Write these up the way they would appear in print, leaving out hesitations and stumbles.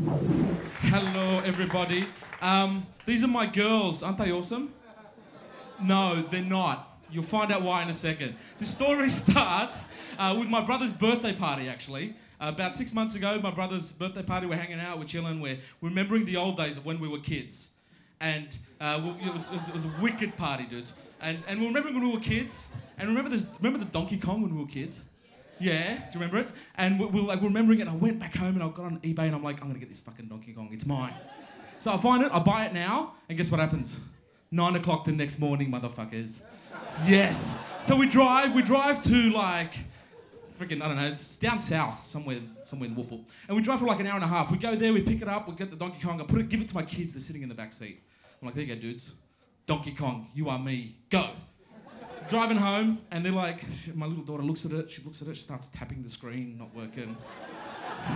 Hello, everybody. These are my girls. Aren't they awesome? No, they're not. You'll find out why in a second. The story starts with my brother's birthday party, actually. About 6 months ago, my brother's birthday party, we're hanging out, we're chilling, we're remembering the old days of when we were kids. And it was a wicked party, dudes. And we're remembering when we were kids. And remember the Donkey Kong when we were kids? Yeah, do you remember it? And we're remembering it, and I went back home and I got on eBay and I'm like, I'm gonna get this fucking Donkey Kong, it's mine. So I find it, I buy it now, and guess what happens? 9 o'clock the next morning, motherfuckers. Yes. So we drive to like, freaking, I don't know, it's down south, somewhere in Whoopal. And we drive for like an hour and a half. We go there, we pick it up, we get the Donkey Kong, give it to my kids, they're sitting in the back seat. I'm like, there you go, dudes. Donkey Kong, you are me, go. Driving home, and they're like, my little daughter looks at it, she starts tapping the screen, not working.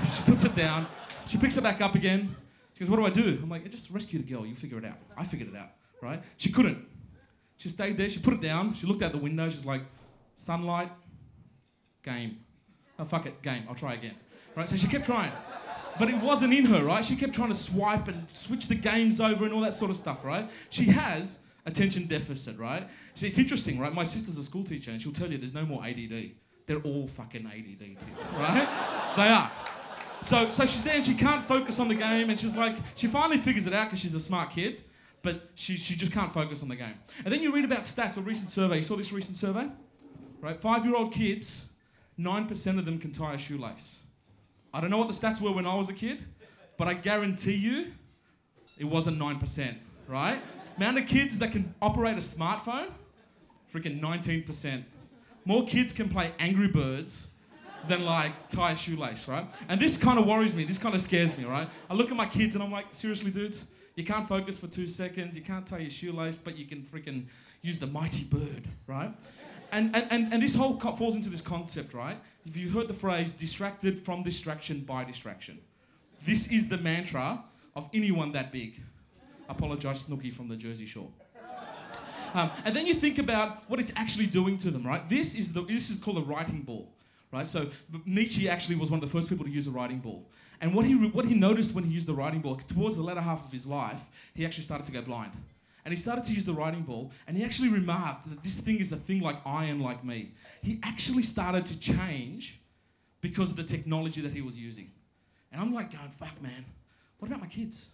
She puts it down, she picks it back up again. She goes, what do I do? I'm like, just rescue the girl, you figure it out. I figured it out, right? She couldn't. She stayed there, she put it down, she looked out the window, she's like, sunlight, game. Oh, fuck it, game, I'll try again. Right, so she kept trying. But it wasn't in her, right? She kept trying to swipe and switch the games over and all that sort of stuff, right? She has attention deficit, right? See, it's interesting, right? My sister's a school teacher and she'll tell you there's no more ADD. They're all fucking ADD, right? They are. So she's there and she can't focus on the game, and she's like, she finally figures it out because she's a smart kid, but she just can't focus on the game. And then you read about stats, a recent survey. You saw this recent survey? Right? 5-year-old kids, 9% of them can tie a shoelace. I don't know what the stats were when I was a kid, but I guarantee you it wasn't 9%, right? Amount of kids that can operate a smartphone, freaking 19%. More kids can play Angry Birds than like tie a shoelace, right? And this kind of worries me, this kind of scares me, right? I look at my kids and I'm like, seriously, dudes? You can't focus for 2 seconds, you can't tie your shoelace, but you can freaking use the mighty bird, right? And this whole falls into this concept, right? If you've heard the phrase, distracted from distraction by distraction. This is the mantra of anyone that big. I apologise, Snooki from the Jersey Shore. And then you think about what it's actually doing to them, right? This is called a writing ball, right? So Nietzsche actually was one of the first people to use a writing ball. And what he noticed when he used the writing ball, towards the latter half of his life, he actually started to go blind. And he started to use the writing ball, and he actually remarked that this thing is a thing like iron, like me. He actually started to change because of the technology that he was using. And I'm like going, fuck, man, what about my kids?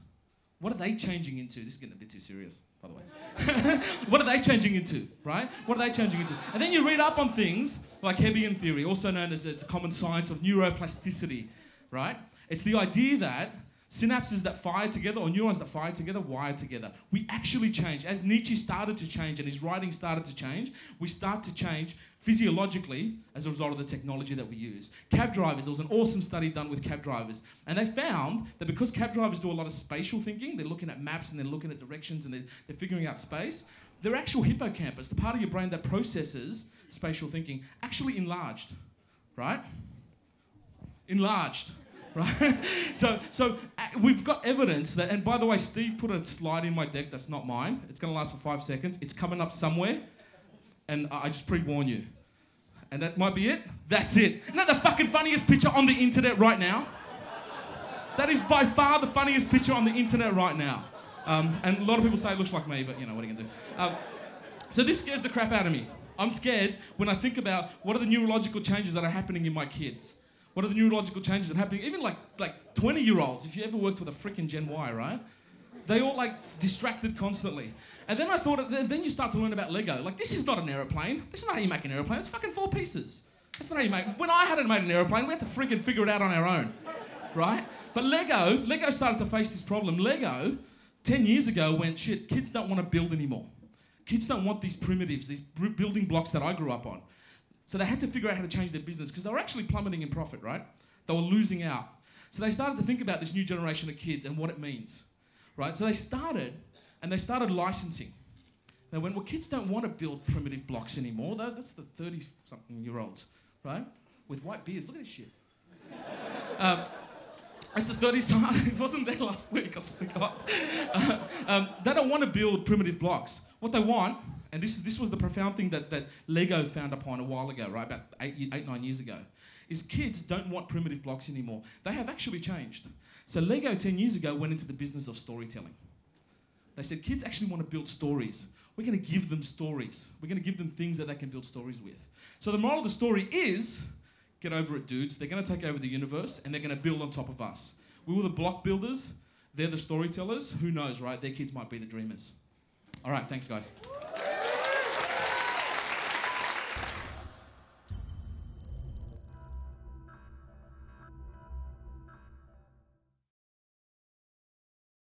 What are they changing into? This is getting a bit too serious, by the way. What are they changing into, right? What are they changing into? And then you read up on things like Hebbian theory, also known as it's a common science of neuroplasticity, right? It's the idea that synapses that fire together, or neurons that fire together, wire together. We actually change. As Nietzsche started to change and his writing started to change, we start to change physiologically as a result of the technology that we use. Cab drivers, there was an awesome study done with cab drivers, and they found that because cab drivers do a lot of spatial thinking, they're looking at maps and they're looking at directions and they're figuring out space, their actual hippocampus, the part of your brain that processes spatial thinking, actually enlarged, right? Enlarged. Right? So we've got evidence that, and by the way, Steve put a slide in my deck that's not mine. It's going to last for 5 seconds. It's coming up somewhere, and I just pre-warn you. And that might be it. That's it. Isn't that the fucking funniest picture on the internet right now? That is by far the funniest picture on the internet right now. And a lot of people say it looks like me, but you know, what are you going to do? So this scares the crap out of me. I'm scared when I think about what are the neurological changes that are happening in my kids. What are the neurological changes that are happening? Even like 20-year-olds, if you ever worked with a freaking Gen Y, right? They all like distracted constantly. And then I thought, then you start to learn about Lego. Like, this is not an aeroplane. This is not how you make an aeroplane. It's fucking 4 pieces. That's not how you make. When I hadn't made an aeroplane, we had to freaking figure it out on our own, right? But Lego started to face this problem. Lego, 10 years ago, went, shit, kids don't want to build anymore. Kids don't want these primitives, these building blocks that I grew up on. So they had to figure out how to change their business because they were actually plummeting in profit, right? They were losing out. So they started to think about this new generation of kids and what it means, right? So they started licensing. They went, well, kids don't want to build primitive blocks anymore. That's the 30-something-year-olds, right? With white beards. Look at this shit. That's the 30-something. It wasn't there last week, I swear to God. They don't want to build primitive blocks. What they want, And this was the profound thing that Lego found upon a while ago, right? About 9 years ago. Is kids don't want primitive blocks anymore. They have actually changed. So Lego 10 years ago went into the business of storytelling. They said kids actually want to build stories. We're going to give them stories. We're going to give them things that they can build stories with. So the moral of the story is, get over it, dudes. They're going to take over the universe and they're going to build on top of us. We were the block builders. They're the storytellers. Who knows, right? Their kids might be the dreamers. All right, thanks, guys.